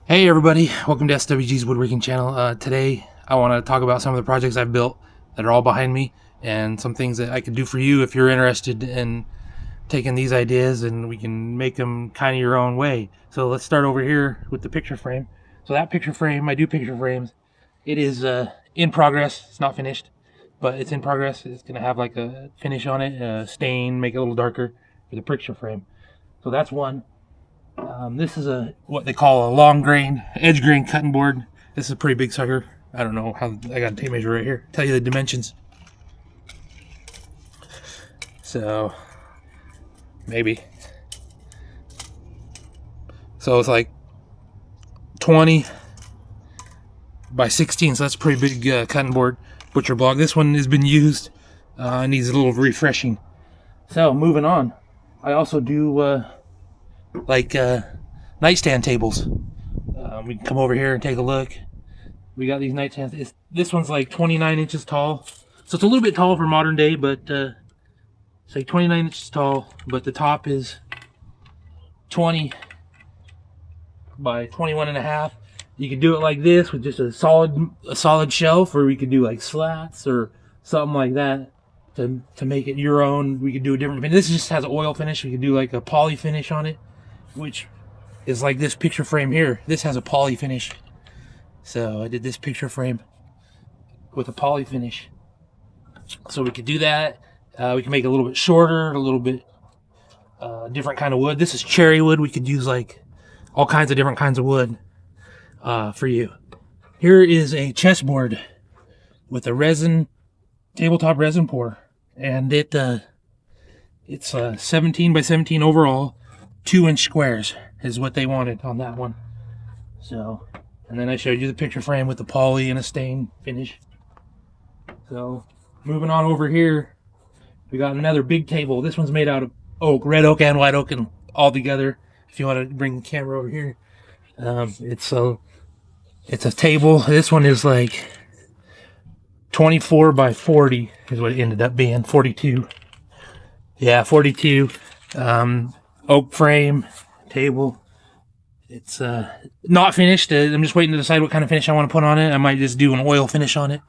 Hey everybody, welcome to SWG's Woodworking channel. Today I want to talk about some of the projects I've built that are all behind me and some things that I could do for you if you're interested in taking these ideas and we can make them kind of your own way. So let's start over here with the picture frame. So that picture frame, I do picture frames. It is in progress. It's not finished, but it's in progress. It's going to have like a finish on it, a stain, make it a little darker for the picture frame. So that's one. This is what they call a long grain, edge grain cutting board. This is a pretty big sucker. I don't know how, I got a tape measure right here. Tell you the dimensions. So, maybe. So it's like 20 by 16, so that's a pretty big cutting board. Butcher block. This one has been used. Needs a little refreshing. So, moving on. I also do nightstand tables. We can come over here and take a look. We got these nightstands. This one's like 29 inches tall, so it's a little bit tall for modern day, but it's like 29 inches tall, but the top is 20 by 21 and a half. You could do it like this with just a solid shelf, or we could do like slats or something like that to make it your own. We could do a different finish. This just has an oil finish. We could do like a poly finish on it, which is like this picture frame here. This has a poly finish. So I did this picture frame with a poly finish. So we could do that. We can make it a little bit shorter, a little bit different kind of wood. This is cherry wood. We could use like all kinds of different kinds of wood for you. Here is a chessboard with a tabletop resin pour. And it's 17 by 17 overall. 2-inch squares is what they wanted on that one. So, and then I showed you the picture frame with the poly and a stain finish. So, moving on over here, we got another big table. This one's made out of oak, red oak and white oak, and all together. If you want to bring the camera over here, it's a table. This one is like 24 by 40 is what it ended up being. 42. Yeah, 42. Oak frame table. It's not finished. I'm just waiting to decide what kind of finish I want to put on it. I might just do an oil finish on it,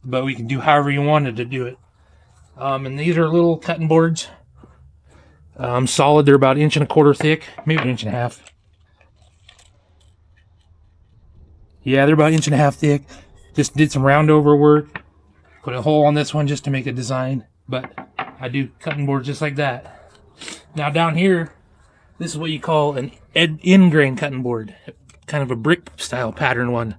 but we can do however you wanted to do it. And these are little cutting boards. Solid. They're about 1.25 inches thick, maybe 1.5 inches. Yeah, they're about 1.5 inches thick. Just did some round over work. Put a hole on this one just to make a design, but I do cutting boards just like that. Now down here, this is what you call an in-grain cutting board, kind of a brick style pattern one.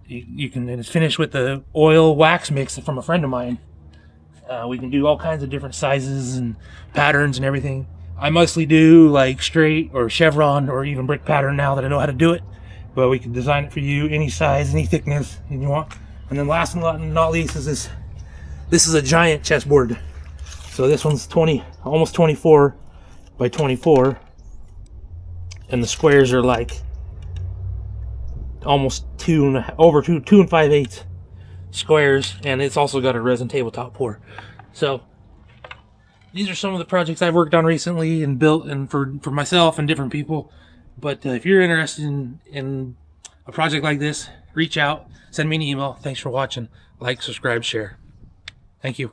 You can, and it's finished with the oil wax mix from a friend of mine. We can do all kinds of different sizes and patterns and everything. I mostly do like straight or chevron or even brick pattern now that I know how to do it. But we can design it for you any size, any thickness you want. And then last and not least is this. This is a giant chessboard. So this one's almost 24 by 24, and the squares are like almost 2 and 5/8 squares, and it's also got a resin tabletop pour. So these are some of the projects I've worked on recently and built, and for myself and different people. But if you're interested in a project like this, reach out, send me an email. Thanks for watching. Like, subscribe, share. Thank you.